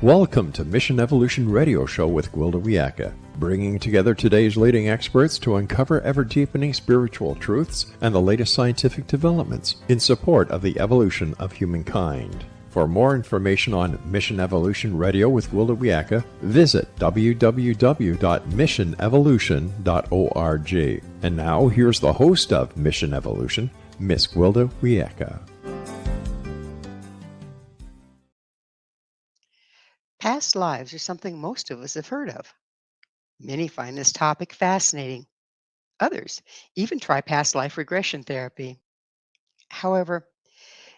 Welcome to Mission Evolution Radio Show with Gwilda Wiyaka, bringing together today's leading experts to uncover ever-deepening spiritual truths and the latest scientific developments in support of the evolution of humankind. For more information on Mission Evolution Radio with Gwilda Wiyaka, visit www.missionevolution.org. And now, here's the host of Mission Evolution, Miss Gwilda Wiyaka. Past lives are something most of us have heard of. Many find this topic fascinating. Others even try past life regression therapy. However,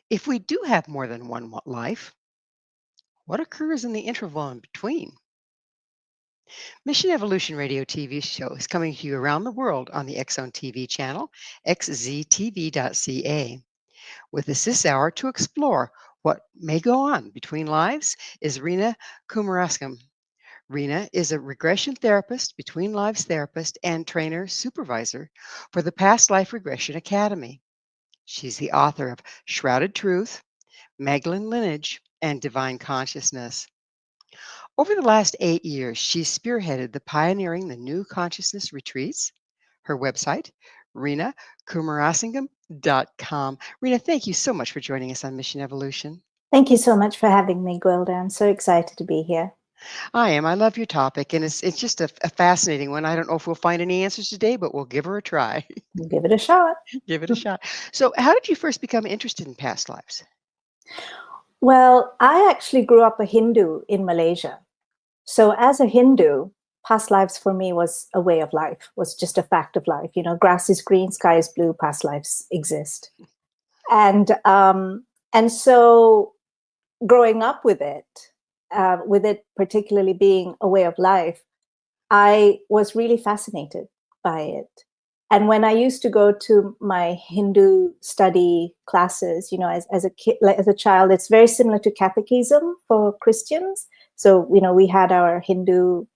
if we do have more than one life, what occurs in the interval in between? Mission Evolution Radio TV show is coming to you around the world on the X Zone TV channel, xztv.ca. With us this hour to explore what may go on between lives is Reena Kumarasingham. Reena is a regression therapist, between lives therapist, and trainer supervisor for the Past Life Regression Academy. She's the author of Shrouded Truth, Magdalene Lineage, and Divine Consciousness. Over the last 8 years, she's spearheaded the Pioneering the New Consciousness retreats. Her website, ReenaKumarasingham.com. Reena, thank you so much for joining us on Mission Evolution. Thank you so much for having me, Gwilda. I'm so excited to be here. I am. I love your topic, and it's just a fascinating one. I don't know if we'll find any answers today, but we'll give her a try. We'll give it a shot. Give it a shot. So how did you first become interested in past lives? Well, I actually grew up a Hindu in Malaysia. So as a Hindu, past lives for me was a way of life, was just a fact of life. You know, grass is green, sky is blue, past lives exist. And so growing up with it particularly being a way of life, I was really fascinated by it. And when I used to go to my Hindu study classes, you know, as a kid, as a child, it's very similar to catechism for Christians. So, you know, we had our Hindu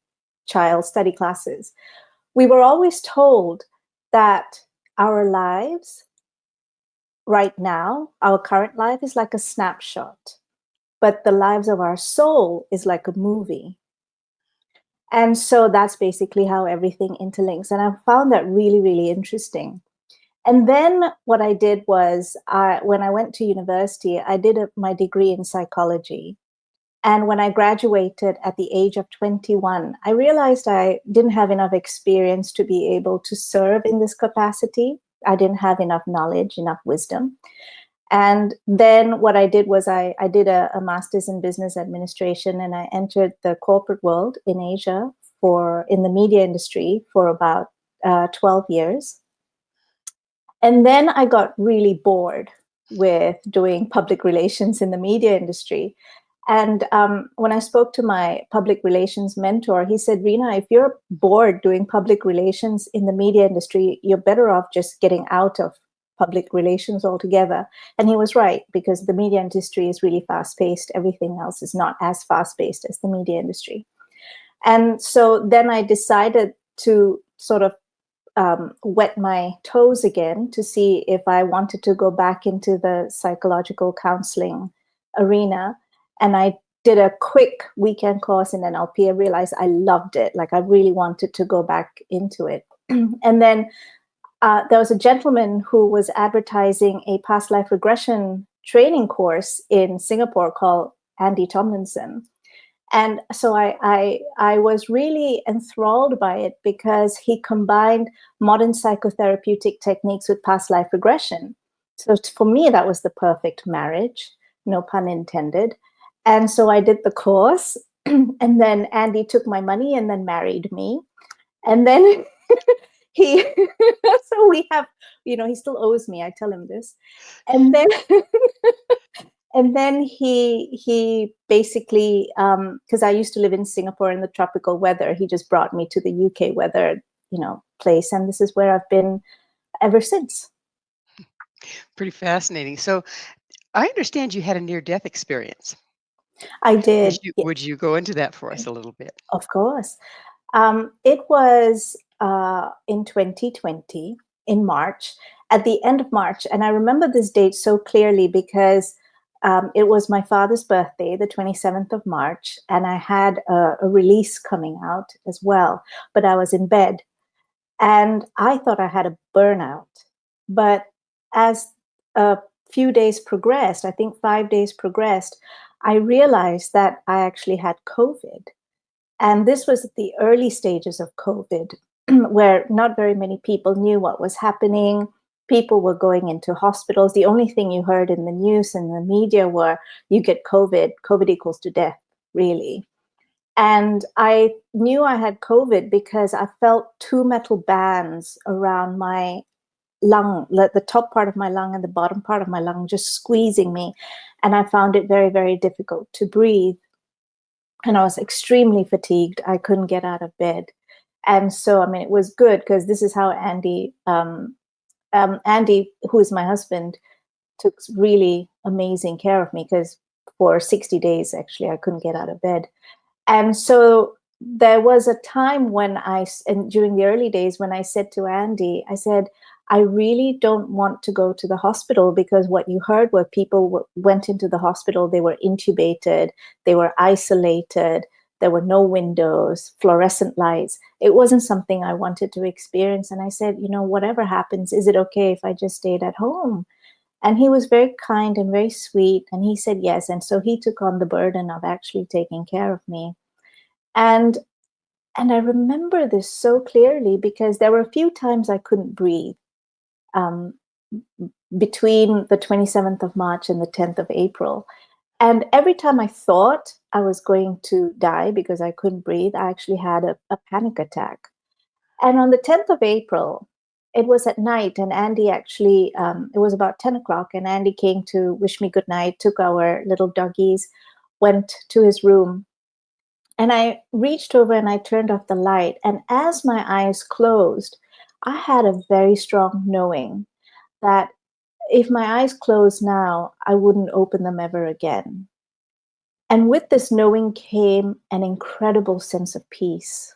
child study classes. We were always told that our lives right now, our current life is like a snapshot, but the lives of our soul is like a movie. And so that's basically how everything interlinks. And I found that really, really interesting. And then what I did was, when I went to university, I did my degree in psychology. And when I graduated at the age of 21, I realized I didn't have enough experience to be able to serve in this capacity. I didn't have enough knowledge, enough wisdom. And then what I did was I did a master's in business administration, and I entered the corporate world in Asia in the media industry for about 12 years. And then I got really bored with doing public relations in the media industry. And when I spoke to my public relations mentor, he said, Reena, if you're bored doing public relations in the media industry, you're better off just getting out of public relations altogether. And he was right, because the media industry is really fast-paced. Everything else is not as fast-paced as the media industry. And so then I decided to sort of wet my toes again to see if I wanted to go back into the psychological counseling arena. And I did a quick weekend course in NLP. I realized I loved it. Like, I really wanted to go back into it. And then there was a gentleman who was advertising a past life regression training course in Singapore called Andy Tomlinson. And so I was really enthralled by it because he combined modern psychotherapeutic techniques with past life regression. So for me, that was the perfect marriage, no pun intended. And so I did the course, and then Andy took my money and then married me. And then so we have, you know, he still owes me. I tell him this. And then, and then he basically, because I used to live in Singapore in the tropical weather, he just brought me to the UK weather, you know, place. And this is where I've been ever since. Pretty fascinating. So I understand you had a near-death experience. I did. Would you go into that for us a little bit? Of course. It was in 2020, in March, at the end of March. And I remember this date so clearly because it was my father's birthday, the 27th of March, and I had a release coming out as well, but I was in bed. And I thought I had a burnout. But as a few days progressed, I think 5 days progressed, I realized that I actually had COVID. And this was the early stages of COVID, where not very many people knew what was happening. People were going into hospitals. The only thing you heard in the news and the media were, you get COVID, COVID equals to death, really. And I knew I had COVID because I felt two metal bands around my lung, the top part of my lung and the bottom part of my lung, just squeezing me. And I found it very, very difficult to breathe. And I was extremely fatigued. I couldn't get out of bed. And so, I mean, it was good because this is how Andy, who is my husband, took really amazing care of me, because for 60 days, actually, I couldn't get out of bed. And so there was a time when and during the early days, when I said to Andy, I said, I really don't want to go to the hospital, because what you heard were people went into the hospital, they were intubated, they were isolated, there were no windows, fluorescent lights. It wasn't something I wanted to experience. And I said, whatever happens, is it okay if I just stayed at home? And he was very kind and very sweet. And he said yes. And so he took on the burden of actually taking care of me. And I remember this so clearly, because there were a few times I couldn't breathe between the 27th of March and the 10th of April. And every time I thought I was going to die because I couldn't breathe, I actually had a panic attack. And on the 10th of April, it was at night, and Andy actually, it was about 10 o'clock, and Andy came to wish me good night, took our little doggies, went to his room. And I reached over and I turned off the light. And as my eyes closed, I had a very strong knowing that if my eyes closed now, I wouldn't open them ever again. And with this knowing came an incredible sense of peace.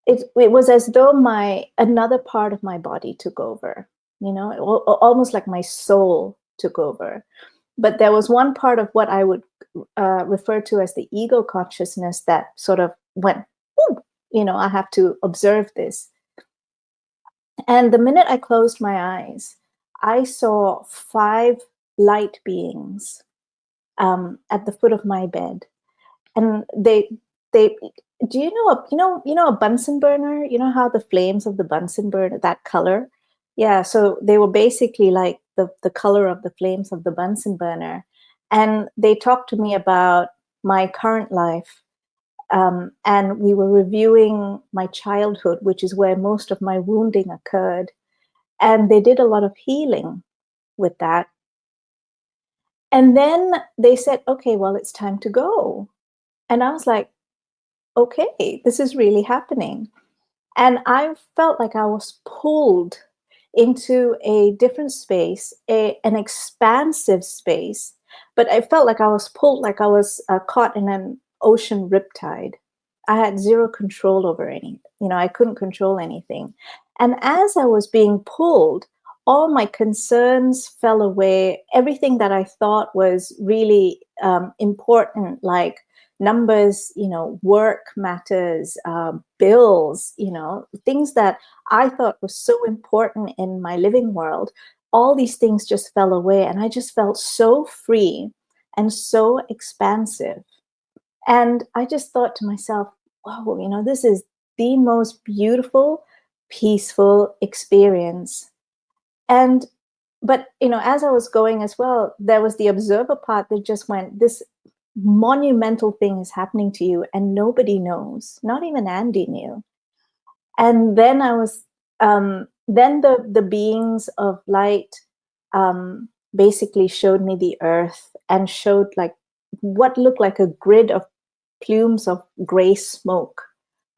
It was as though another part of my body took over, almost like my soul took over. But there was one part of what I would refer to as the ego consciousness that sort of went, ooh, I have to observe this. And the minute I closed my eyes, I saw 5 light beings at the foot of my bed. And they do you know a Bunsen burner? You know how the flames of the Bunsen burner, that color? Yeah, so they were basically like the color of the flames of the Bunsen burner. And they talked to me about my current life. And we were reviewing my childhood, which is where most of my wounding occurred. And they did a lot of healing with that. And then they said, okay, well, it's time to go. And I was like, okay, this is really happening. And I felt like I was pulled into a different space, an expansive space. But I felt like I was pulled, like I was caught in an ocean riptide. I had zero control over anything. I couldn't control anything. And as I was being pulled, all my concerns fell away. Everything that I thought was really important, like numbers, work matters, bills, things that I thought was so important in my living world, all these things just fell away. And I just felt so free and so expansive. And I just thought to myself, wow, this is the most beautiful, peaceful experience. But as I was going as well, there was the observer part that just went, this monumental thing is happening to you and nobody knows, not even Andy knew. And then then the beings of light basically showed me the earth and showed like what looked like a grid of plumes of gray smoke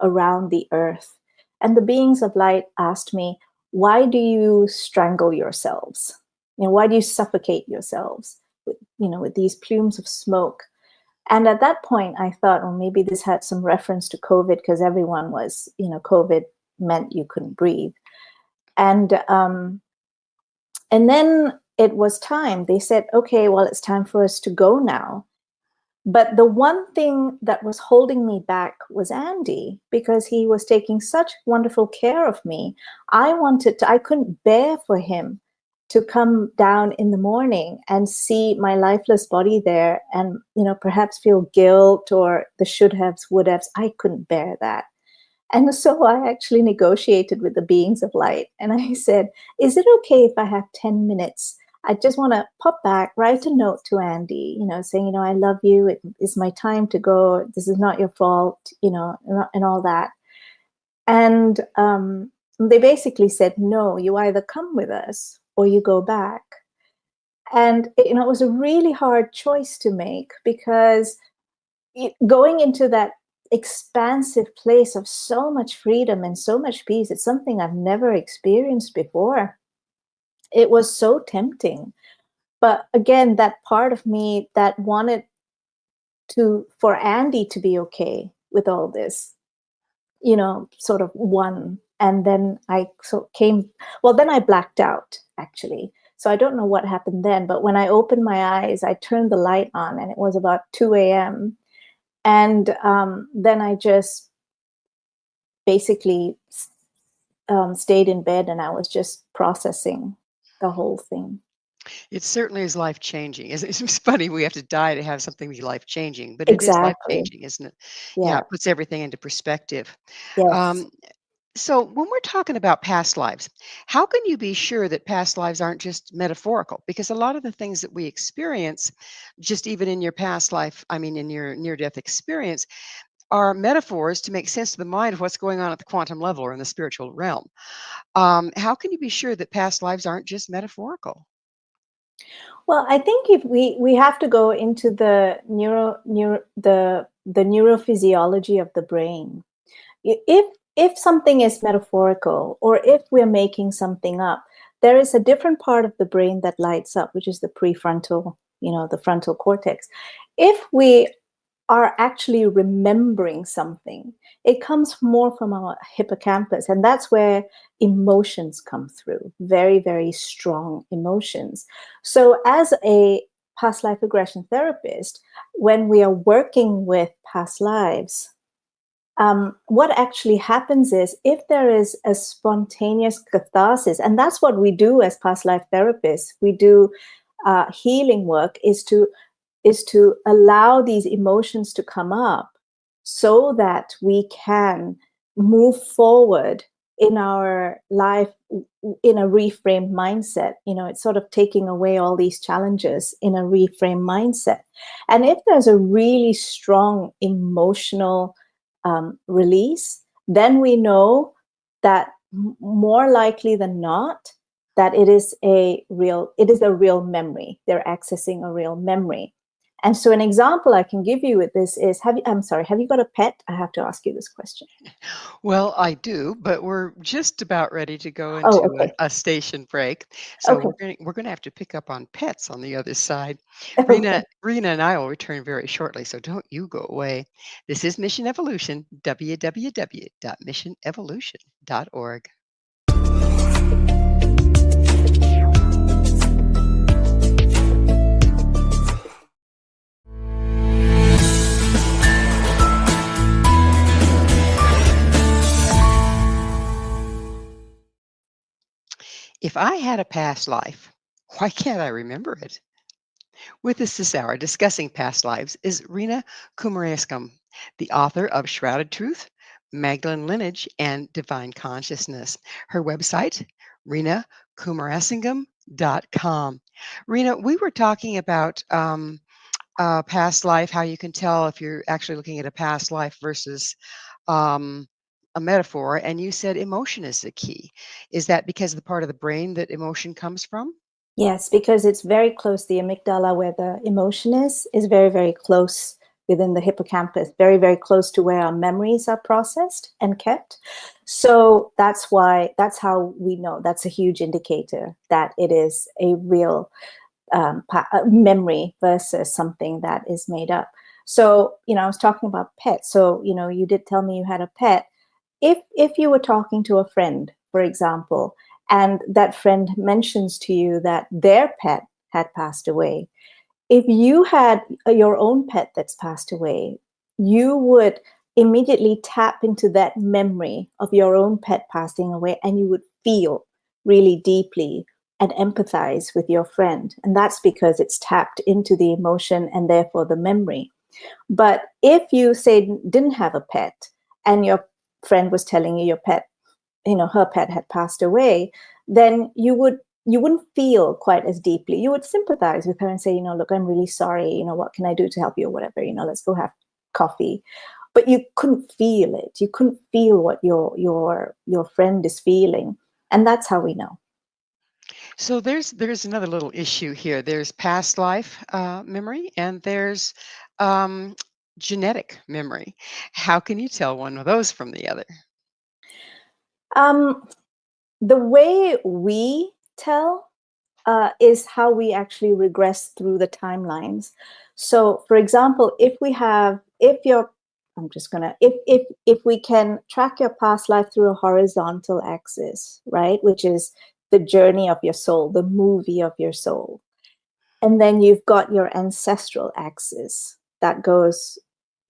around the earth. And the beings of light asked me, why do you strangle yourselves? Why do you suffocate yourselves with these plumes of smoke? And at that point, I thought, well, maybe this had some reference to COVID, because everyone was, COVID meant you couldn't breathe. And then it was time. They said, okay, well, it's time for us to go now. But the one thing that was holding me back was Andy, because he was taking such wonderful care of me. I couldn't bear for him to come down in the morning and see my lifeless body there and, perhaps feel guilt or the should haves, would haves. I couldn't bear that. And so I actually negotiated with the beings of light. And I said, is it okay if I have 10 minutes? I just want to pop back, write a note to Andy, saying, I love you. It is my time to go. This is not your fault, and all that. And they basically said, no, you either come with us or you go back. And, it was a really hard choice to make, because going into that expansive place of so much freedom and so much peace, it's something I've never experienced before. It was so tempting. But again, that part of me that wanted for Andy to be okay with all this, sort of won. And then I then I blacked out, actually. So I don't know what happened then, but when I opened my eyes, I turned the light on and it was about 2 a.m. And then I just basically stayed in bed, and I was just processing the whole thing. It certainly is life-changing. It's funny we have to die to have something be life-changing, but it is Exactly. life-changing, isn't it? Yeah. It puts everything into perspective. Yes. So when we're talking about past lives, how can you be sure that past lives aren't just metaphorical? Because a lot of the things that we experience, just even in your past life, in your near-death experience, are metaphors to make sense to the mind of what's going on at the quantum level or in the spiritual realm. How can you be sure that past lives aren't just metaphorical? Well, I think if we have to go into the the neurophysiology of the brain. If something is metaphorical, or if we're making something up, there is a different part of the brain that lights up, which is the prefrontal, the frontal cortex. If we are actually remembering something, it comes more from our hippocampus, and that's where emotions come through, very, very strong emotions. So as a past life regression therapist, when we are working with past lives, what actually happens is, if there is a spontaneous catharsis, and that's what we do as past life therapists, we do healing work, is to allow these emotions to come up so that we can move forward in our life in a reframed mindset. It's sort of taking away all these challenges in a reframed mindset. And if there's a really strong emotional release, then we know that more likely than not, that it is a real memory. They're accessing a real memory. And so an example I can give you with this is, have you got a pet? I have to ask you this question. Well, I do, but we're just about ready to go Oh, into okay. a station break. So Okay. we're gonna have to pick up on pets on the other side. Okay. Rena and I will return very shortly, so don't you go away. This is Mission Evolution, www.missionevolution.org. If I had a past life, why can't I remember it? With us this hour discussing past lives is Reena Kumarasingham, the author of Shrouded Truth, Magdalene Lineage, and Divine Consciousness. Her website, reenakumarasingham.com. Reena, we were talking about past life, how you can tell if you're actually looking at a past life versus um, a metaphor, and you said emotion is the key. Is that because of the part of the brain that emotion comes from? Yes, because it's very close. The amygdala, where the emotion is very, very close within the hippocampus, very, very close to where our memories are processed and kept. So that's how we know. That's a huge indicator that it is a real memory versus something that is made up. So, I was talking about pets. So, you did tell me you had a pet. If you were talking to a friend, for example, and that friend mentions to you that their pet had passed away, if you had your own pet that's passed away, you would immediately tap into that memory of your own pet passing away, and you would feel really deeply and empathize with your friend. And that's because it's tapped into the emotion and therefore the memory. But if you say didn't have a pet and your friend was telling you your pet, her pet had passed away, then you wouldn't feel quite as deeply. You would sympathize with her and say, look, I'm really sorry. What can I do to help you or whatever? Let's go have coffee. But you couldn't feel it. You couldn't feel what your friend is feeling, and that's how we know. So there's another little issue here. There's past life memory, and there's genetic memory. How can you tell one of those from the other? The way we tell is how we actually regress through the timelines. So, for example, if we can track your past life through a horizontal axis, right, which is the journey of your soul, the movie of your soul, and then you've got your ancestral axis that goes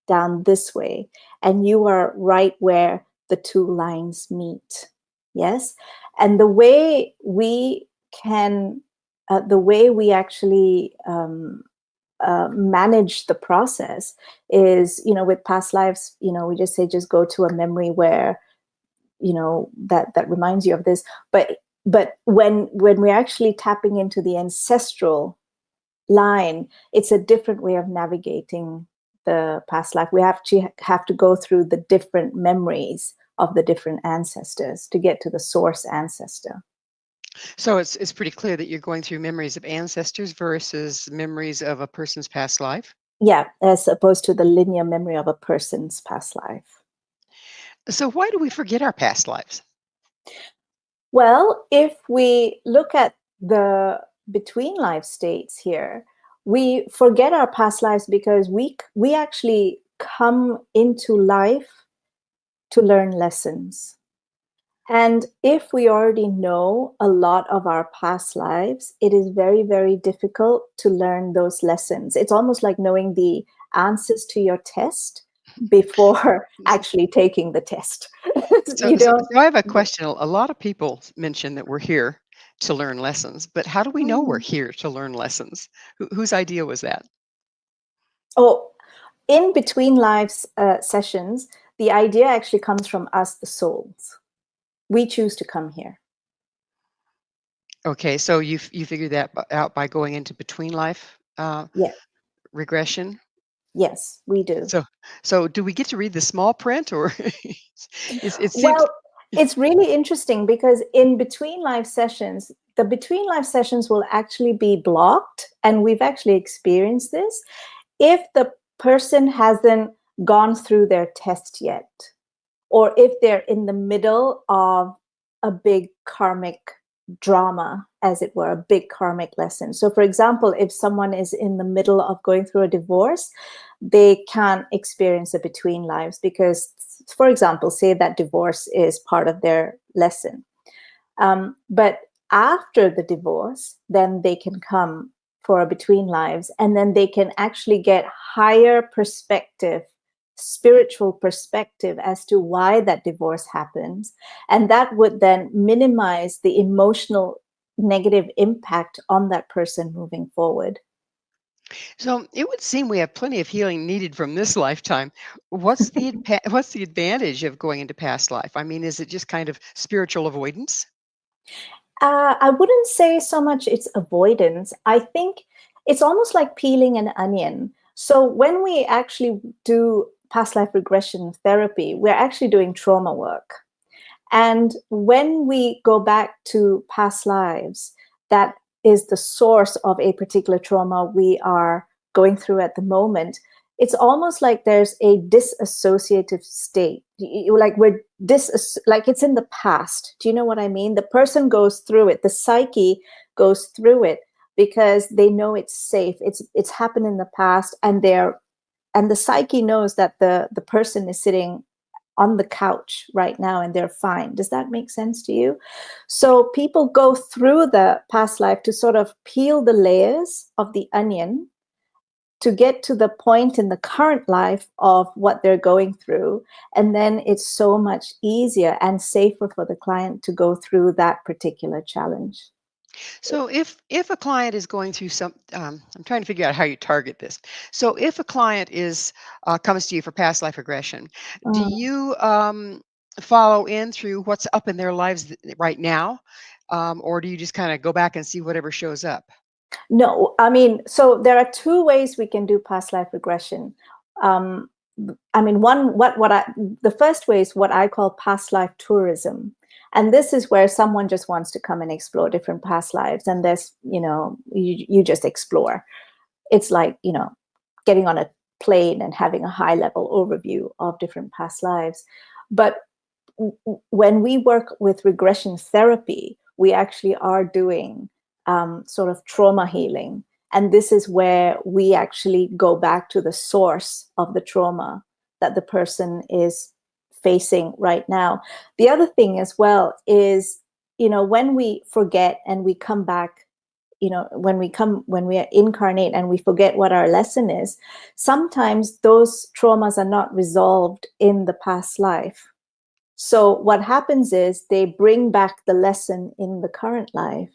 down this way, and you are right where the two lines meet. Yes, and the way we actually manage the process is, with past lives, we just say just go to a memory where that reminds you of this. But when we're actually tapping into the ancestral line, it's a different way of navigating the past life. We have to go through the different memories of the different ancestors to get to the source ancestor. So it's pretty clear that you're going through memories of ancestors versus memories of a person's past life. Yeah, as opposed to the linear memory of a person's past life. So why do we forget our past lives? Well, if we look at the between life states here, we forget our past lives because we actually come into life to learn lessons. And if we already know a lot of our past lives, it is very, very difficult to learn those lessons. It's almost like knowing the answers to your test before actually taking the test. So I have a question. A lot of people mention that we're here to learn lessons, but how do we know we're here to learn lessons? Whose idea was that? Oh, in between lives sessions, the idea actually comes from us, the souls. We choose to come here. Okay, so you figured that out by going into between life regression? Yes, we do. So do we get to read the small print, or it seems? Well, it's really interesting because in between life sessions, the between life sessions will actually be blocked, and we've actually experienced this if the person hasn't gone through their test yet, or if they're in the middle of a big karmic drama, as it were, a big karmic lesson. So, for example, if someone is in the middle of going through a divorce, they can't experience a between lives because, for example, say that divorce is part of their lesson. But after the divorce, then they can come for a between lives, and then they can actually get higher perspective, spiritual perspective as to why that divorce happens. And that would then minimize the emotional negative impact on that person moving forward. So it would seem we have plenty of healing needed from this lifetime. What's the advantage of going into past life? I mean, is it just kind of spiritual avoidance? I wouldn't say so much it's avoidance. I think it's almost like peeling an onion. So when we actually do past life regression therapy, we're actually doing trauma work. And when we go back to past lives, that is the source of a particular trauma we are going through at the moment. It's almost like there's a disassociative state. Like like it's in the past. Do you know what I mean? The person goes through it. The psyche goes through it because they know it's safe. It's happened in the past, and the psyche knows that the person is sitting on the couch right now and they're fine. Does that make sense to you? So people go through the past life to sort of peel the layers of the onion to get to the point in the current life of what they're going through. And then it's so much easier and safer for the client to go through that particular challenge. So if a client is going through some, I'm trying to figure out how you target this. So if a client is comes to you for past life regression, do Mm. you follow in through what's up in their lives right now, or do you just kind of go back and see whatever shows up? No, I mean, so there are two ways we can do past life regression. Um, I mean, the first way is what I call past life tourism. And this is where someone just wants to come and explore different past lives. And there's, you just explore. It's like, getting on a plane and having a high level overview of different past lives. But when we work with regression therapy, we actually are doing sort of trauma healing. And this is where we actually go back to the source of the trauma that the person is facing right now. The other thing as well is, when we forget and we come back, when we incarnate and we forget what our lesson is, sometimes those traumas are not resolved in the past life. So what happens is they bring back the lesson in the current life.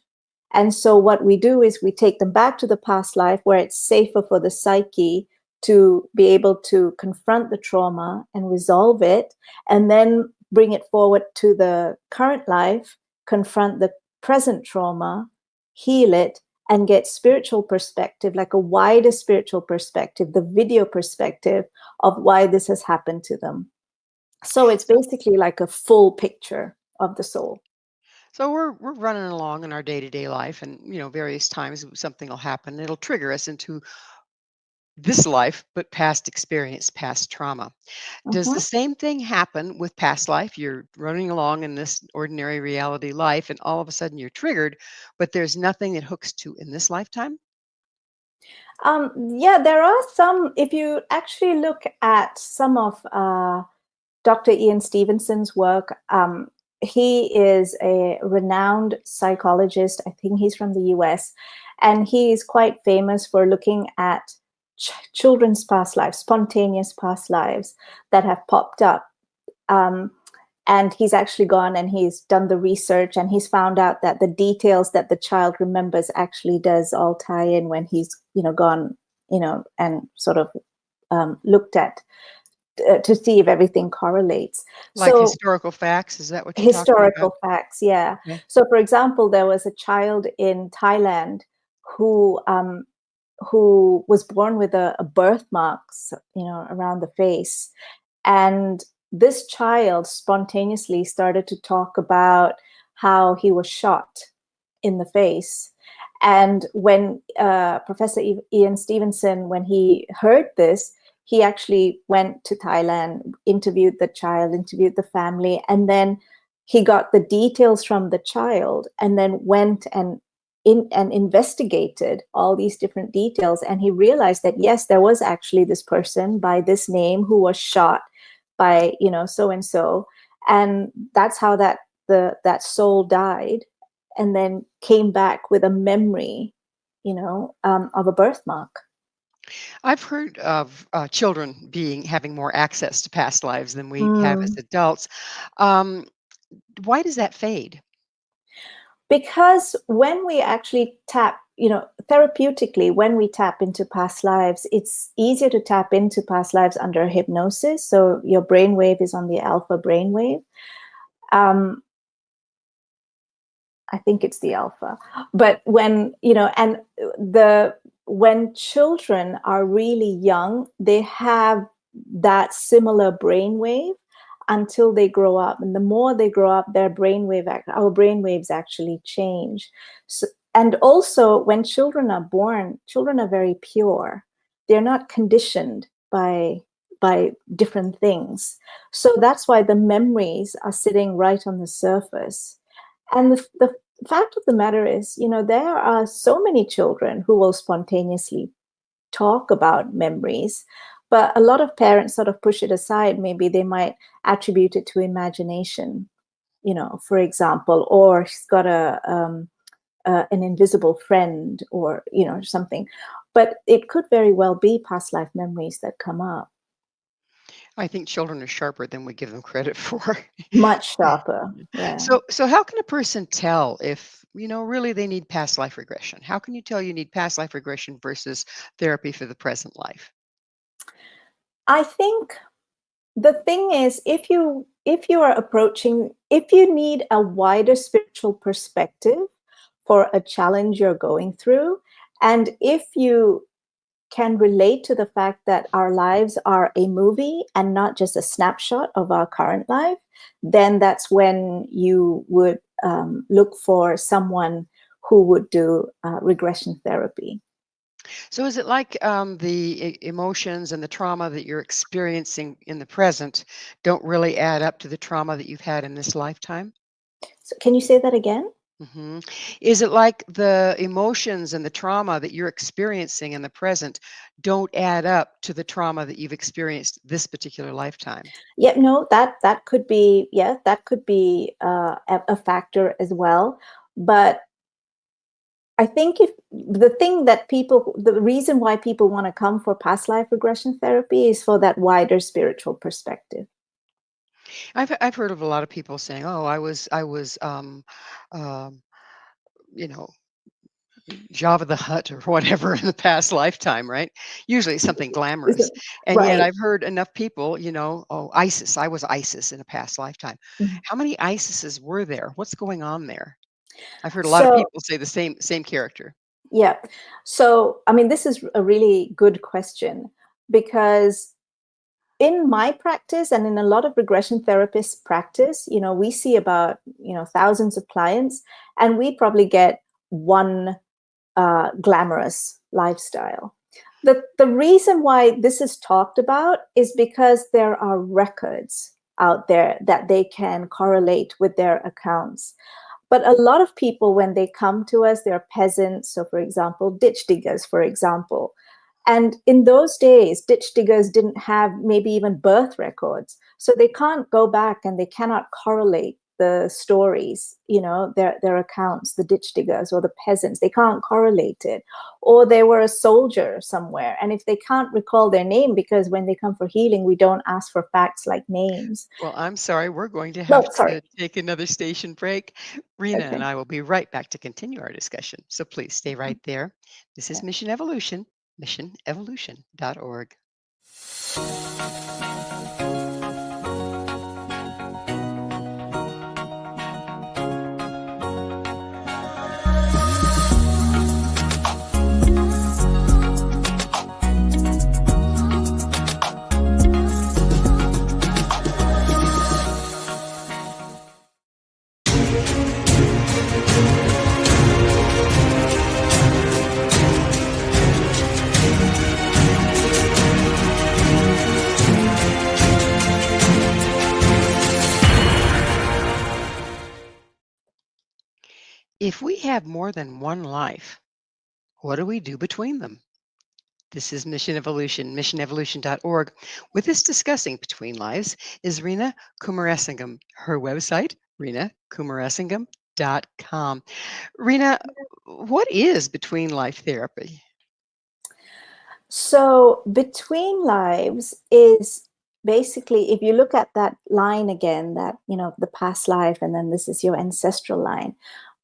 And so what we do is we take them back to the past life where it's safer for the psyche to be able to confront the trauma and resolve it, and then bring it forward to the current life, confront the present trauma, heal it, and get spiritual perspective, like a wider spiritual perspective, the video perspective of why this has happened to them. So it's basically like a full picture of the soul. So we're running along in our day-to-day life, and various times something will happen. It'll trigger us into this life, but past experience, past trauma. Does the Mhm. same thing happen with past life? You're running along in this ordinary reality life, and all of a sudden you're triggered, but there's nothing that hooks to in this lifetime? Yeah, there are some. If you actually look at some of Dr. Ian Stevenson's work, he is a renowned psychologist. I think he's from the US, and he is quite famous for looking at children's past lives, spontaneous past lives that have popped up. And he's actually gone and he's done the research, and he's found out that the details that the child remembers actually does all tie in when he's, gone, and sort of looked at to see if everything correlates. Like So historical facts, is that what you're talking about? historical facts, yeah. Okay. So, for example, there was a child in Thailand who was born with a birthmark, around the face, and this child spontaneously started to talk about how he was shot in the face. And when Professor Ian Stevenson, when he heard this, he actually went to Thailand, interviewed the child, interviewed the family, and then he got the details from the child, and then went and investigated all these different details. And he realized that, yes, there was actually this person by this name who was shot by, so and so. And that's how that soul died, and then came back with a memory, of a birthmark. I've heard of children having more access to past lives than we have as Mm. adults. Um, why does that fade? Because when we actually tap, therapeutically, when we tap into past lives, it's easier to tap into past lives under hypnosis. So your brainwave is on the alpha brainwave. I think it's the alpha. But when, when children are really young, they have that similar brainwave until they grow up. And the more they grow up, our brainwaves actually change. So, and also when children are born, children are very pure. They're not conditioned by different things. So that's why the memories are sitting right on the surface. And the fact of the matter is, there are so many children who will spontaneously talk about memories, But a lot of parents sort of push it aside. Maybe they might attribute it to imagination, for example, or she's got an invisible friend, or something. But it could very well be past life memories that come up. I think children are sharper than we give them credit for. Much sharper. Yeah. So how can a person tell if, really they need past life regression? How can you tell you need past life regression versus therapy for the present life? I think the thing is, if you are approaching, if you need a wider spiritual perspective for a challenge you're going through, and if you can relate to the fact that our lives are a movie and not just a snapshot of our current life, then that's when you would look for someone who would do regression therapy. So is it like the emotions and the trauma that you're experiencing in the present don't really add up to the trauma that you've had in this lifetime? So can you say that again? hmm Is it like the emotions and the trauma that you're experiencing in the present don't add up to the trauma that you've experienced this particular lifetime? Yeah, no, that could be, yeah, that could be a factor as well. But I think if the reason why people want to come for past life regression therapy is for that wider spiritual perspective. I've heard of a lot of people saying, "Oh, I was um, you know, Java the Hutt or whatever in the past lifetime," right? Usually it's something glamorous. And yet Right. I've heard enough people, "Oh, ISIS, I was ISIS in a past lifetime." Mhm. How many ISISes were there? What's going on there? I've heard a lot of So, people say the same character. yeah. So, I mean, this is a really good question, because in my practice and in a lot of regression therapists' practice, we see about, thousands of clients, and we probably get one glamorous lifestyle. The reason why this is talked about is because there are records out there that they can correlate with their accounts. But a lot of people, when they come to us, they're peasants. So, for example, ditch diggers, for example. And in those days, ditch diggers didn't have maybe even birth records. So they can't go back and they cannot correlate the stories, their accounts, the ditch diggers or the peasants. They can't correlate it. Or they were a soldier somewhere. And if they can't recall their name, because when they come for healing, we don't ask for facts like names. Well, I'm sorry, we're going to No, have sorry. to take another station break. Rena and Okay. I will be right back to continue our discussion. So please stay right there. This is Mission Evolution, missionevolution.org. If we have more than one life, what do we do between them? This is Mission Evolution, missionevolution.org. With us discussing Between Lives is Reena Kumarasingham. Her website, reenakumarasingham.com. Reena, what is between life therapy? So, between lives is basically, if you look at that line again, that, the past life, and then this is your ancestral line.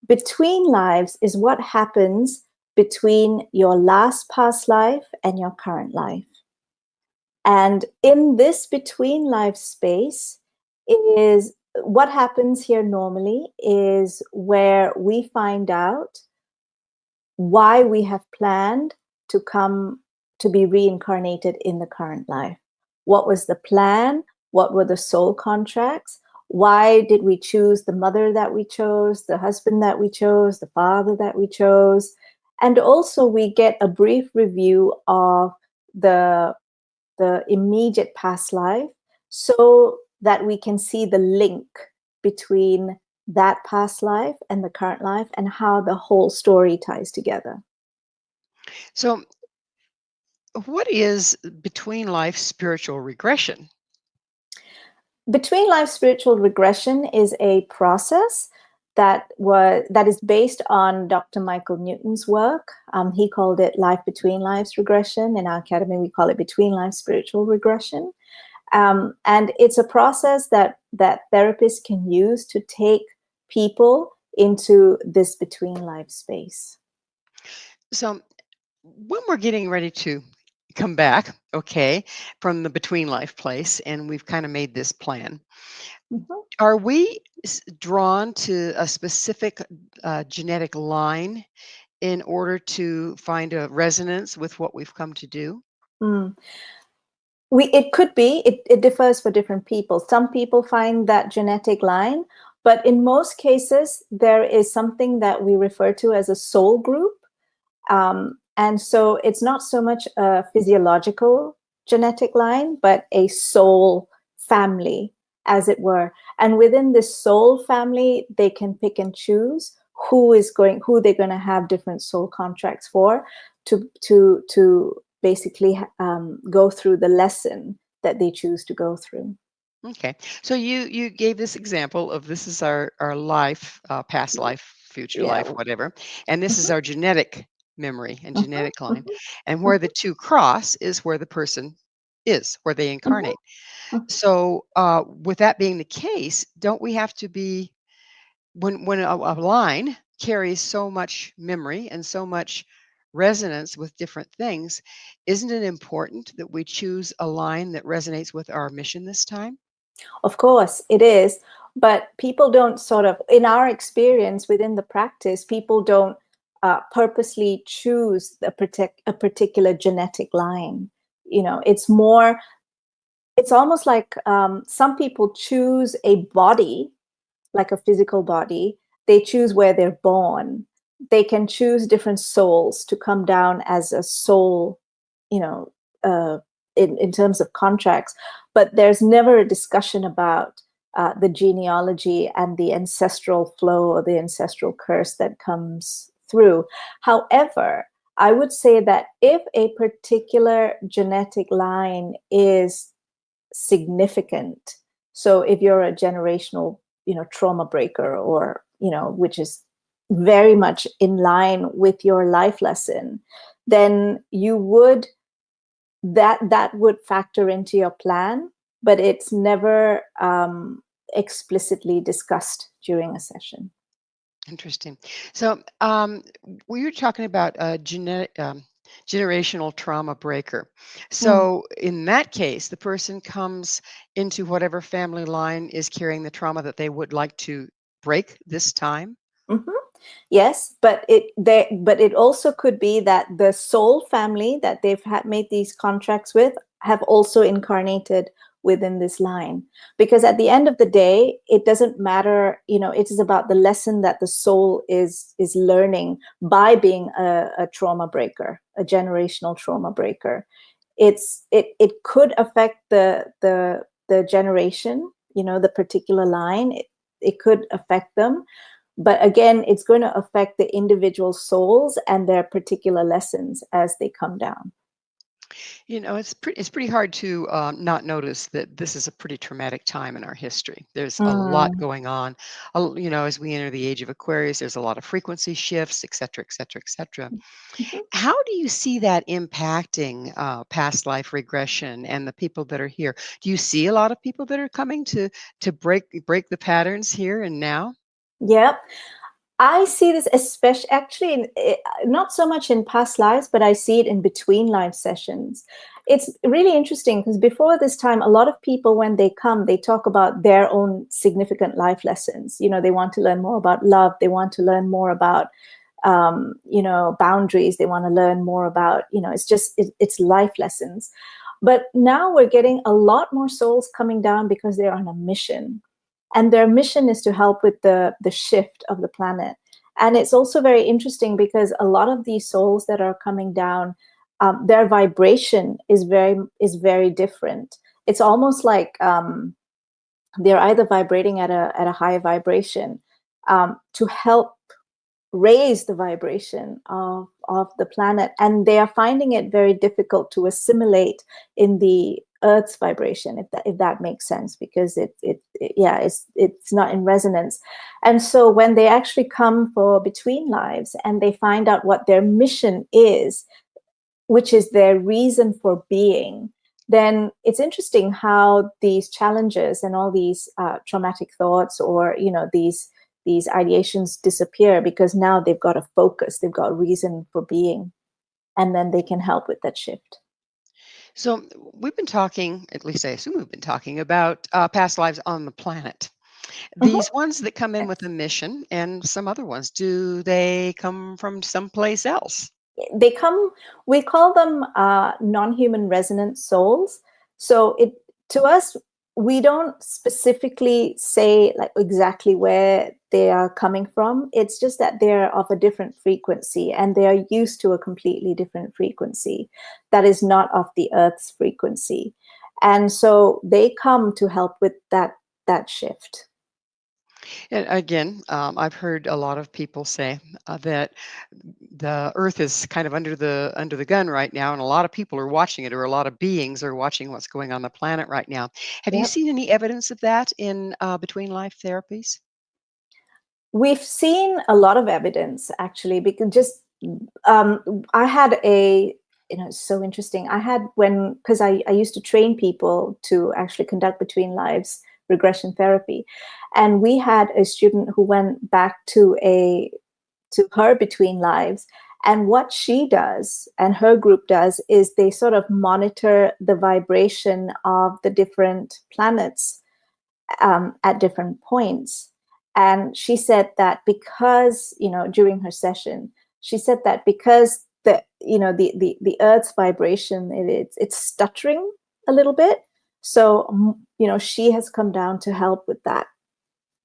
Between lives is what happens between your last past life and your current life. And in this between life space is what happens here normally is where we find out why we have planned to come to be reincarnated in the current life. What was the plan? What were the soul contracts? Why did we choose the mother that we chose, the husband that we chose, the father that we chose? And also we get a brief review of the immediate past life, so that we can see the link between that past life and the current life and how the whole story ties together. So, what is between life spiritual regression? Between life spiritual regression is a process that is based on Dr. Michael Newton's work. He called it life between lives regression. In our academy, we call it between life spiritual regression. And it's a process that therapists can use to take people into this between life space. So, when we're getting ready to come back, okay, from the between life place, and we've kind of made this plan, Mhm. are we drawn to a specific genetic line in order to find a resonance with what we've come to do? Mm. It could be, it differs for different people. Some people find that genetic line, but in most cases, there is something that we refer to as a soul group. And so it's not so much a physiological genetic line, but a soul family, as it were. And within this soul family, they can pick and choose who they're going to have different soul contracts for, to basically go through the lesson that they choose to go through. Okay, so you gave this example of this is our life, past life, future Yeah. life, whatever, and this is Mhm, our genetic memory and mhm, genetic line, mhm, and where mhm, the two cross is where the person is, where they mhm, incarnate. mhm. So, with that being the case, don't we have to be when a line carries so much memory and so much resonance with different things, isn't it important that we choose a line that resonates with our mission this time? Of course, it is. But people don't sort of, in our experience within the practice, people don't purposely choose a particular genetic line. It's more, it's almost like some people choose a body, like a physical body. They choose where they're born. They can choose different souls to come down as a soul, you know, uh, in terms of contracts. But there's never a discussion about the genealogy and the ancestral flow or the ancestral curse that comes through. However, I would say that if a particular genetic line is significant, so if you're a generational, trauma breaker, or, which is very much in line with your life lesson, then that would factor into your plan, but it's never explicitly discussed during a session. Interesting. So, we were talking about a generational trauma breaker. Mm. So, in that case, the person comes into whatever family line is carrying the trauma that they would like to break this time. Mhm. Yes, but it also could be that the soul family that they've made these contracts with have also incarnated within this line. Because at the end of the day, it doesn't matter, it is about the lesson that the soul is learning by being a trauma breaker, a generational trauma breaker. It could affect the generation, the particular line. It could affect them, but again, it's going to affect the individual souls and their particular lessons as they come down. It's pretty hard to not notice that this is a pretty traumatic time in our history. There's a lot Mm. going on. As we enter the age of Aquarius, there's a lot of frequency shifts, et cetera, et cetera, et cetera. Mhm. How do you see that impacting past life regression and the people that are here? Do you see a lot of people that are coming to break the patterns here and now? Yep. I see this especially actually not so much in past lives, but I see it in between life sessions. It's really interesting because before this time, a lot of people, when they come, they talk about their own significant life lessons. They want to learn more about love. They want to learn more about, boundaries. They want to learn more about, it's life lessons. But now we're getting a lot more souls coming down because they're on a mission, and their mission is to help with the shift of the planet. And it's also very interesting because a lot of these souls that are coming down, their vibration is very different. It's almost like they're either vibrating at a high vibration, to help raise the vibration of the planet, and they are finding it very difficult to assimilate in the Earth's vibration, if that makes sense, because it's not in resonance. And so when they actually come for between lives and they find out what their mission is, which is their reason for being, then it's interesting how these challenges and all these traumatic thoughts, or these ideations disappear, because now they've got a focus, they've got a reason for being, and then they can help with that shift. So we've been talking, at least I assume we've been talking about past lives on the planet. These ones that come in with a mission and some other ones, do they come from someplace else? They come, we call them non-human resonant souls. So to us, we don't specifically say like exactly where they are coming from. It's just that they're of a different frequency, and they are used to a completely different frequency that is not of the Earth's frequency. And so they come to help with that shift. And again, I've heard a lot of people say that the Earth is kind of under the gun right now, and a lot of people are watching it, or a lot of beings are watching what's going on the planet right now. Have you Yep. seen any evidence of that in between life therapies? We've seen a lot of evidence, actually, because just I had it's so interesting. I had because I used to train people to actually conduct between lives regression therapy, and we had a student who went back to her between lives, and what she does and her group does is they sort of monitor the vibration of the different planets at different points. And she said that because, during her session, she said that because the Earth's vibration, it's stuttering a little bit. So, she has come down to help with that,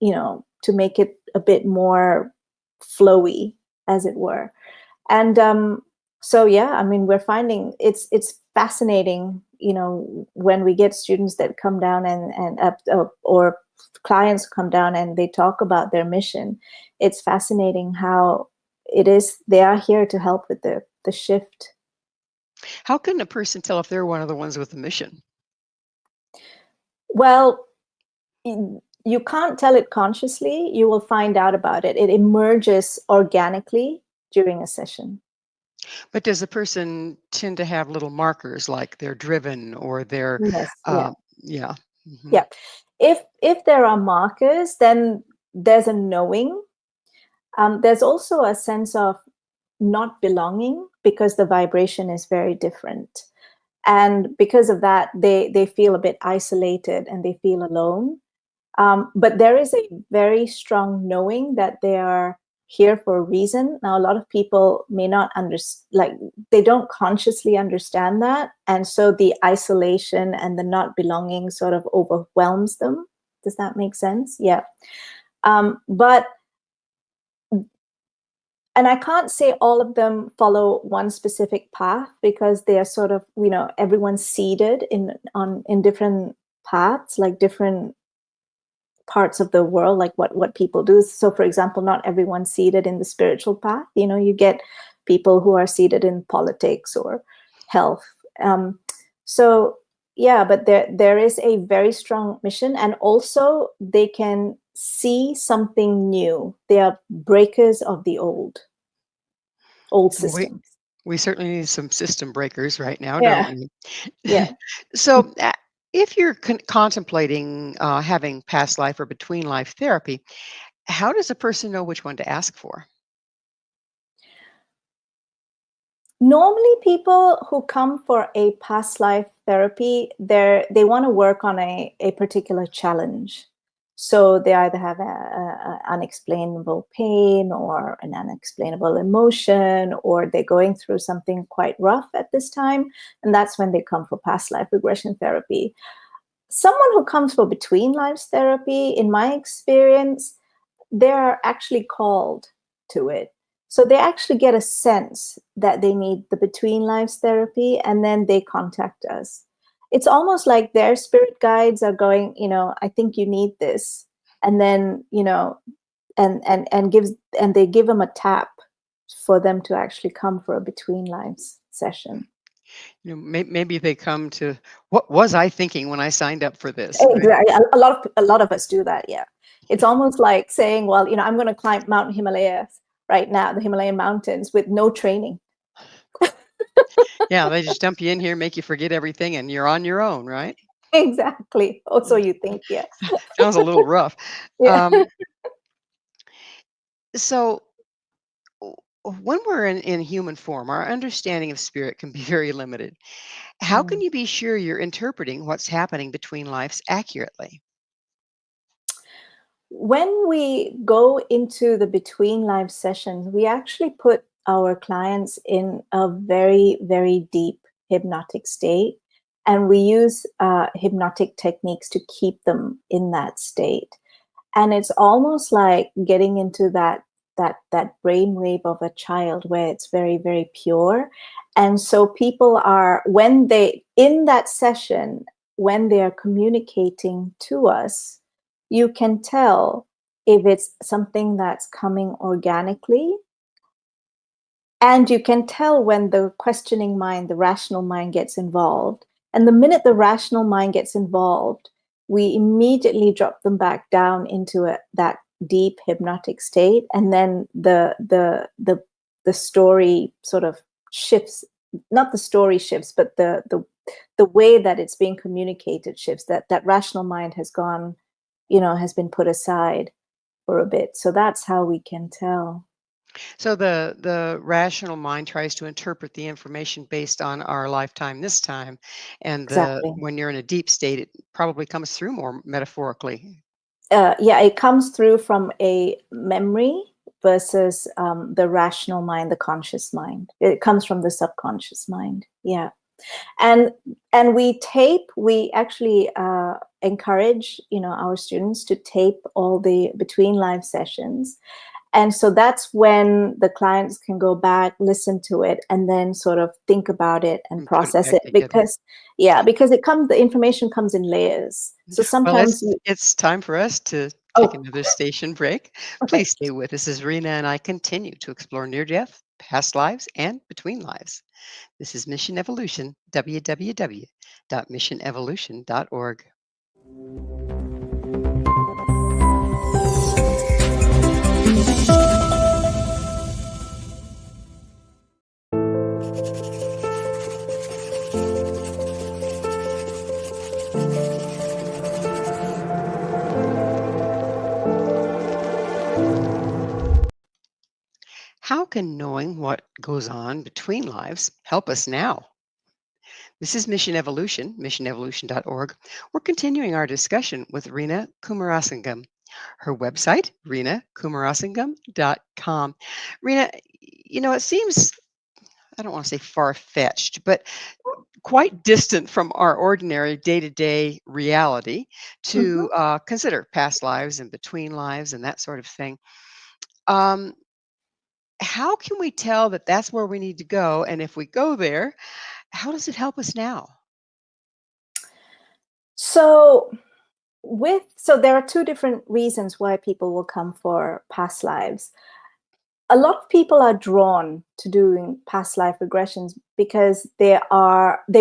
to make it a bit more flowy, as it were. And so, yeah, I mean, we're finding it's fascinating, when we get students that come down or clients come down and they talk about their mission. It's fascinating how it is they are here to help with the shift. How can a person tell if they're one of the ones with a mission? Well, you can't tell it consciously. You will find out about it. It emerges organically during a session. But does the person tend to have little markers like they're driven or they're, Yes. yeah. Mhm. Yeah. If there are markers, then there's a knowing. There's also a sense of not belonging, because the vibration is very different. And because of that, they feel a bit isolated and they feel alone. But there is a very strong knowing that they are here for a reason. Now, a lot of people may not they don't consciously understand that. And so the isolation and the not belonging sort of overwhelms them. Does that make sense? Yeah. And I can't say all of them follow one specific path, because they are sort of, everyone's seeded in different paths, like different parts of the world, like what people do. So, for example, not everyone's seated in the spiritual path. You get people who are seated in politics or health. So, yeah, but there is a very strong mission, and also they can see something new. They are breakers of the old systems. We certainly need some system breakers right now, Yeah, don't we? yeah. So, if you're contemplating having past life or between life therapy, how does a person know which one to ask for? Normally, people who come for a past life therapy, they want to work on a particular challenge. So they either have a unexplainable pain or an unexplainable emotion, or they're going through something quite rough at this time, and that's when they come for past life regression therapy. Someone who comes for between lives therapy, in my experience, they're actually called to it. So they actually get a sense that they need the between lives therapy, and then they contact us. It's almost like their spirit guides are going, I think you need this. And then, and they give them a tap for them to actually come for a between lives session. Maybe they come to, what was I thinking when I signed up for this? Right? Exactly. A lot of us do that. Yeah. It's almost like saying, well, I'm going to climb Mount Himalayas right now, the Himalayan mountains, with no training. Yeah, they just dump you in here, make you forget everything, and you're on your own, right? Exactly. Oh, so you think, yeah. Sounds a little rough. Yeah. So when we're in human form, our understanding of spirit can be very limited. How can Mm. you be sure you're interpreting what's happening between lives accurately? When we go into the between live sessions, we actually put our clients in a very, very deep hypnotic state. And we use hypnotic techniques to keep them in that state. And it's almost like getting into that brainwave of a child where it's very, very pure. And so people are, when they in that session, when they are communicating to us, you can tell if it's something that's coming organically. And you can tell when the questioning mind, the rational mind, gets involved. And the minute the rational mind gets involved, we immediately drop them back down into that deep hypnotic state. And then the story sort of shifts. Not the story shifts, but the way that it's being communicated shifts. That rational mind has gone, has been put aside for a bit. So that's how we can tell. So the rational mind tries to interpret the information based on our lifetime this time, and Exactly. when you're in a deep state, it probably comes through more metaphorically. Yeah, it comes through from a memory versus the rational mind, the conscious mind. It comes from the subconscious mind. Yeah, and we actually encourage our students to tape all the between live sessions. And so that's when the clients can go back, listen to it, and then sort of think about it and And put it process back it. together. Because the information comes in layers. So Well, sometimes it's time for us to take oh, another station break. okay. Please stay with us as Rena and I continue to explore near death, past lives, and between lives. This is Mission Evolution, www.missionevolution.org. How can knowing what goes on between lives help us now? This is Mission Evolution, missionevolution.org. We're continuing our discussion with Reena Kumarasingham. Her website, reenakumarasingham.com. Reena, it seems, I don't want to say far-fetched, but quite distant from our ordinary day-to-day reality Mhm. to consider past lives and between lives and that sort of thing. Um, how can we tell that that's where we need to go? And if we go there, how does it help us now? So there are two different reasons why people will come for past lives. A lot of people are drawn to doing past life regressions because they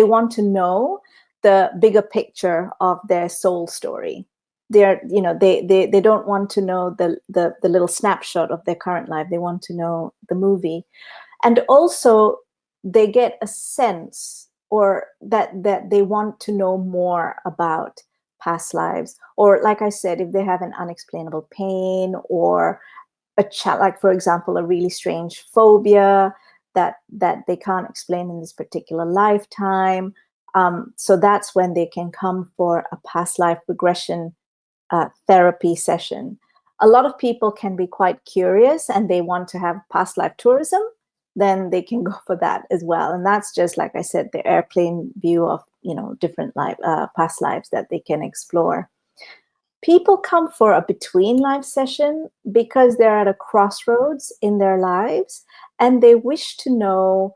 want to know the bigger picture of their soul story. They don't want to know the little snapshot of their current life. They want to know the movie. And also they get a sense or that they want to know more about past lives, or like I said, if they have an unexplainable pain or like for example a really strange phobia that they can't explain in this particular lifetime. So that's when they can come for a past life regression therapy session. A lot of people can be quite curious and they want to have past life tourism, then they can go for that as well. And that's just, like I said, the airplane view of different past lives that they can explore. People come for a between life session because they're at a crossroads in their lives and they wish to know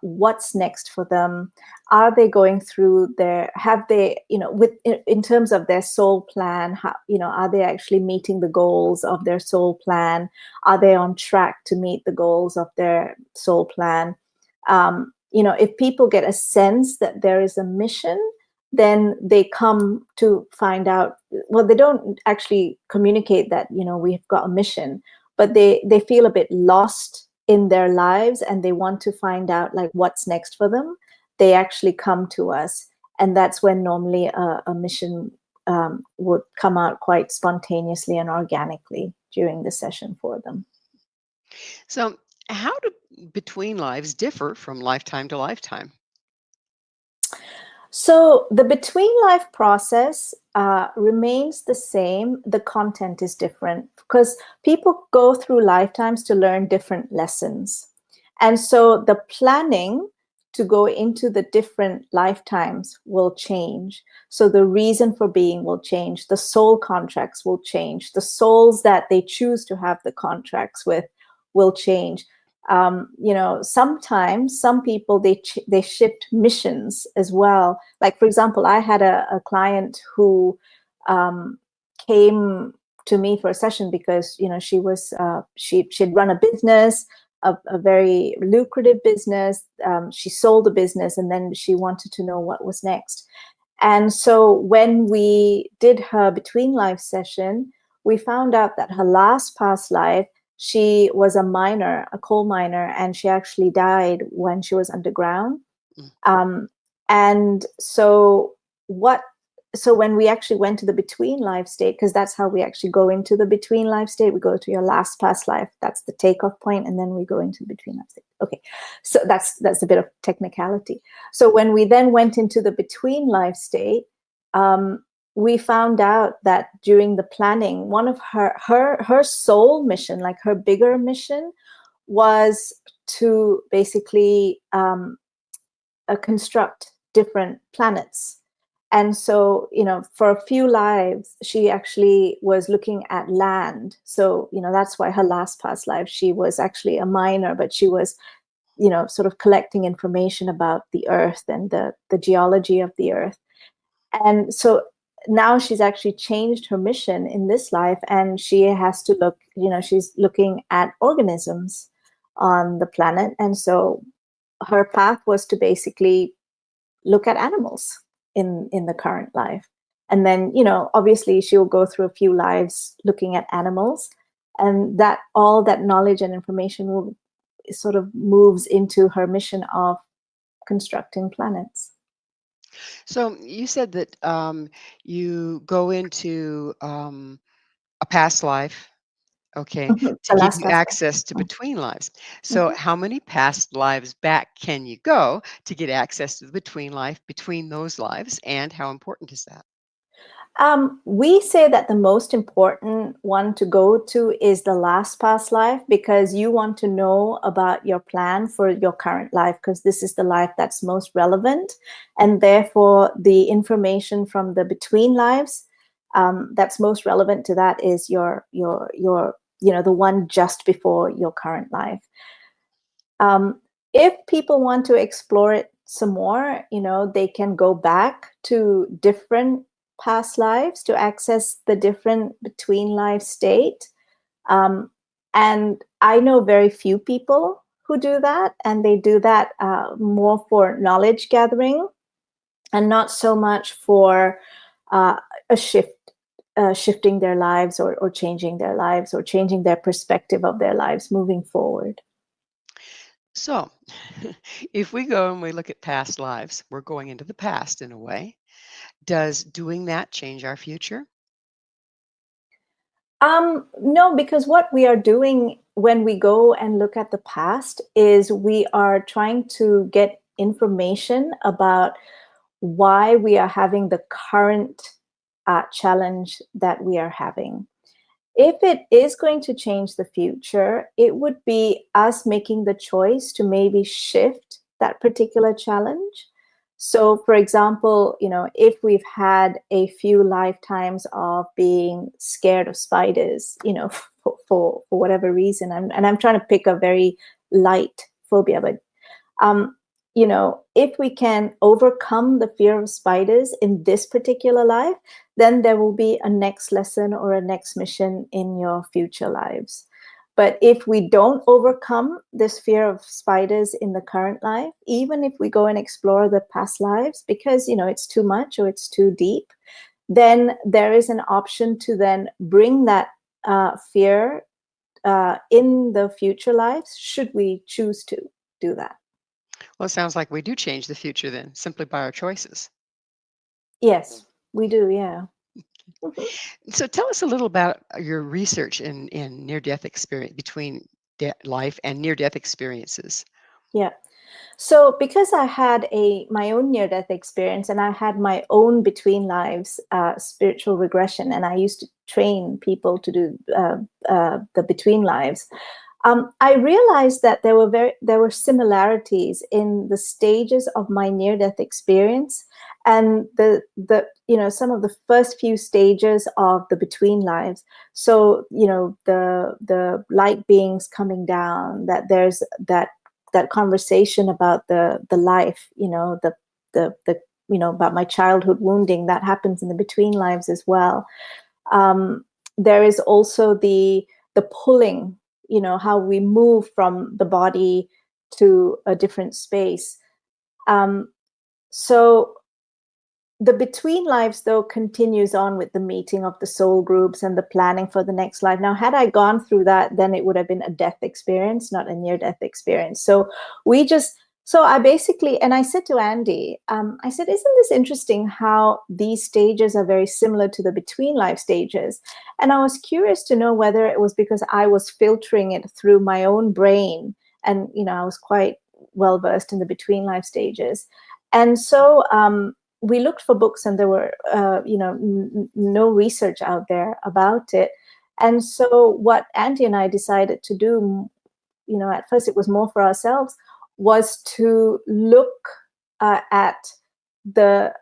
what's next for them. Are they going through have they, in terms of their soul plan, are they actually meeting the goals of their soul plan? Are they on track to meet the goals of their soul plan? If people get a sense that there is a mission, then they come to find out, well, they don't actually communicate that, we've got a mission, but they feel a bit lost in their lives and they want to find out like what's next for them. They actually come to us, and that's when normally a mission would come out quite spontaneously and organically during the session for them. So how do between lives differ from lifetime to lifetime? So the between life process remains the same. The content is different because people go through lifetimes to learn different lessons. And so the planning to go into the different lifetimes will change. So the reason for being will change. The soul contracts will change. The souls that they choose to have the contracts with will change. Sometimes some people, they shift missions as well. Like, for example, I had a client who came to me for a session because, she was, she'd run a business, a very lucrative business. She sold the business and then she wanted to know what was next. And so when we did her between life session, we found out that her last past life, she was a miner, a coal miner, and she actually died when she was underground. And so when we actually went to the between life state, because that's how we actually go into the between life state, we go to your last past life. That's the takeoff point, and then we go into the between life state. Okay, so that's a bit of technicality. So when we then went into the between life state, we found out that during the planning, one of her soul mission, like her bigger mission, was to basically construct different planets. And so, for a few lives, she actually was looking at land. So, that's why her last past life, she was actually a miner, but she was, sort of collecting information about the earth and the geology of the earth. And so now she's actually changed her mission in this life, and she has to look, she's looking at organisms on the planet. And so her path was to basically look at animals in the current life. And then, obviously she will go through a few lives looking at animals, and that all that knowledge and information will sort of moves into her mission of constructing planets. So you said that you go into a past life, okay, to The give last you past life. access to between lives. So how many past lives back can you go to get access to the between life between those lives, and how important is that? We say that the most important one to go to is the last past life, because you want to know about your plan for your current life, because this is the life that's most relevant. And therefore, the information from the between lives that's most relevant to that is the one just before your current life. If people want to explore it some more, they can go back to different past lives to access the different between life state. And I know very few people who do that, and they do that more for knowledge gathering and not so much for shifting their lives or changing their lives or changing their perspective of their lives moving forward. So if we go and we look at past lives, we're going into the past in a way. Does doing that change our future? No, because what we are doing when we go and look at the past is we are trying to get information about why we are having the current challenge that we are having. If it is going to change the future, it would be us making the choice to maybe shift that particular challenge. So, for example, if we've had a few lifetimes of being scared of spiders, for whatever reason, I'm trying to pick a very light phobia, but If we can overcome the fear of spiders in this particular life, then there will be a next lesson or a next mission in your future lives. But if we don't overcome this fear of spiders in the current life, even if we go and explore the past lives, because, it's too much or it's too deep, then there is an option to then bring that fear in the future lives, should we choose to do that. Well, it sounds like we do change the future then, simply by our choices. Yes, we do, yeah. So tell us a little about your research in near-death experience, between life and near-death experiences. Yeah. So because I had my own near-death experience, and I had my own between lives spiritual regression, and I used to train people to do the between lives, I realized that there were similarities in the stages of my near-death experience and the some of the first few stages of the between lives. So the light beings coming down, that there's that conversation about the life, the about my childhood wounding, that happens in the between lives as well. There is also the pulling, how we move from the body to a different space. So the between lives, though, continues on with the meeting of the soul groups and the planning for the next life. Now, had I gone through that, then it would have been a death experience, not a near-death experience. So I basically, and I said to Andy, I said, isn't this interesting how these stages are very similar to the between life stages? And I was curious to know whether it was because I was filtering it through my own brain. And, I was quite well-versed in the between life stages. And so, we looked for books, and there were, no research out there about it. And so what Andy and I decided to do, at first it was more for ourselves, was to look at the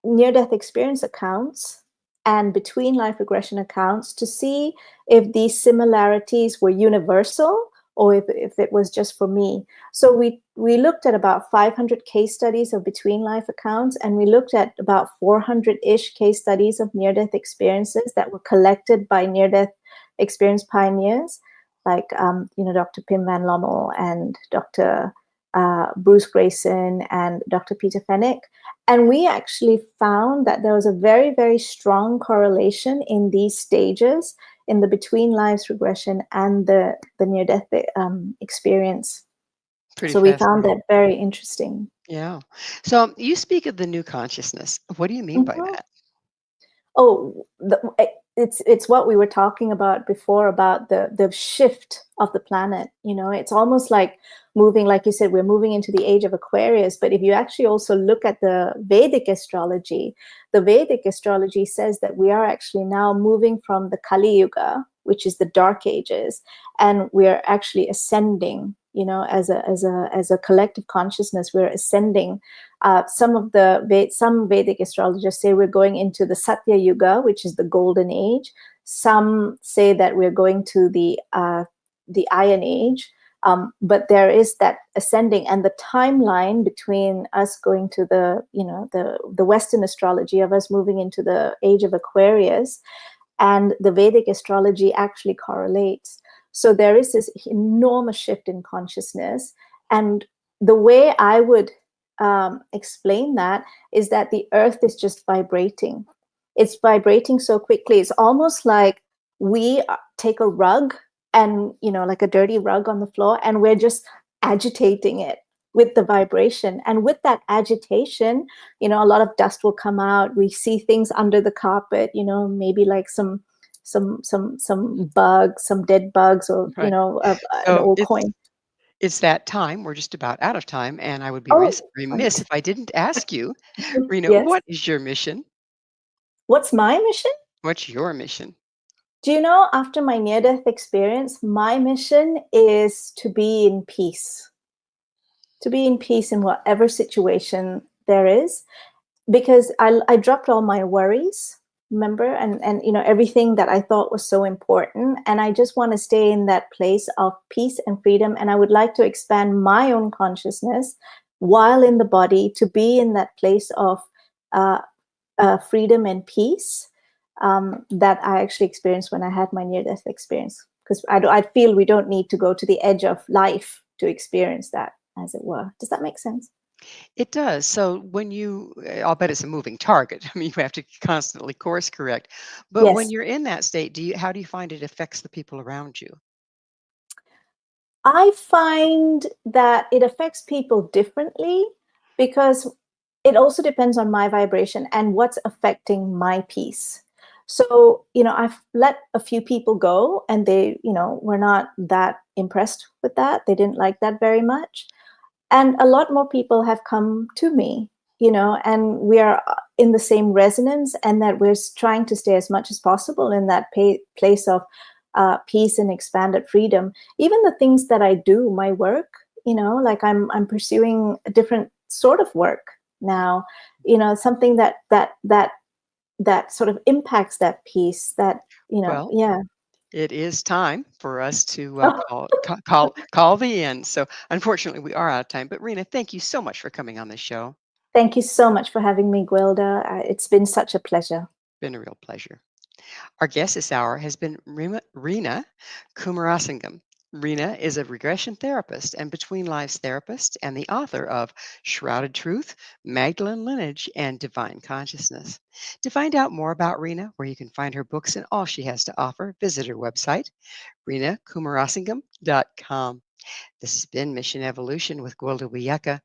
near-death experience accounts and between life regression accounts to see if these similarities were universal or if it was just for me. So we looked at about 500 case studies of between life accounts, and we looked at about 400-ish case studies of near-death experiences that were collected by near-death experience pioneers, like Dr. Pim Van Lommel and Dr. Bruce Grayson and Dr. Peter Fenwick. And we actually found that there was a very, very strong correlation in these stages, in the between lives regression and the near-death experience. So we found that very interesting. Yeah. So you speak of the new consciousness. What do you mean by that? Oh, it's what we were talking about before, about the shift of the planet. It's almost like moving, like you said, we're moving into the age of Aquarius. But if you actually also look at the Vedic astrology says that we are actually now moving from the Kali Yuga, which is the dark ages, and we are actually ascending. As a collective consciousness, we're ascending. Some Vedic astrologers say we're going into the Satya Yuga, which is the golden age. Some say that we're going to the Iron Age. But there is that ascending, and the timeline between us going to the Western astrology of us moving into the age of Aquarius and the Vedic astrology actually correlates. So there is this enormous shift in consciousness. And the way I would explain that is that the earth is just vibrating. It's vibrating so quickly. It's almost like we take a rug and, like a dirty rug on the floor, and we're just agitating it with the vibration. And with that agitation, a lot of dust will come out. We see things under the carpet, maybe like some bugs, some dead bugs, or, Right. an old coin. It's that time. We're just about out of time, and I would be Oh, remiss if I didn't ask you, Reena, yes. what is your mission? What's my mission? What's your mission? Do you know, after my near-death experience, my mission is to be in peace. To be in peace in whatever situation there is, because I dropped all my worries. remember, and everything that I thought was so important, and I just want to stay in that place of peace and freedom, and I would like to expand my own consciousness while in the body to be in that place of uh, freedom and peace that I actually experienced when I had my near-death experience. Because I feel we don't need to go to the edge of life to experience that, as it were. Does that make sense? It does. So when I'll bet it's a moving target. I mean, you have to constantly course correct. But when Yes. you're in that state, how do you find it affects the people around you? I find that it affects people differently because it also depends on my vibration and what's affecting my peace. So, I've let a few people go and they, were not that impressed with that. They didn't like that very much. And a lot more people have come to me, and we are in the same resonance, and that we're trying to stay as much as possible in that place of peace and expanded freedom. Even the things that I do, my work, like I'm pursuing a different sort of work now, something that sort of impacts that peace. That Well, yeah. it is time for us to Oh, call the end. So unfortunately, we are out of time. But Rena, thank you so much for coming on the show. thank you so much for having me, Gwilda. It's been such a pleasure. Been a real pleasure. Our guest this hour has been Reena Kumarasingham. Reena is a regression therapist and between lives therapist and the author of Shrouded Truth, Magdalene Lineage, and Divine Consciousness. To find out more about Reena, where you can find her books and all she has to offer, visit her website, reenakumarasingham.com. This has been Mission Evolution with Gwilda Wiyaka.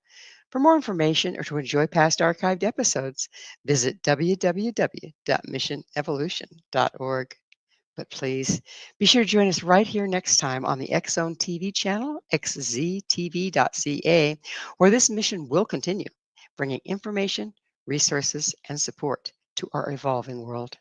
For more information or to enjoy past archived episodes, visit www.missionevolution.org. But please be sure to join us right here next time on the X Zone TV channel, xztv.ca, where this mission will continue, bringing information, resources, and support to our evolving world.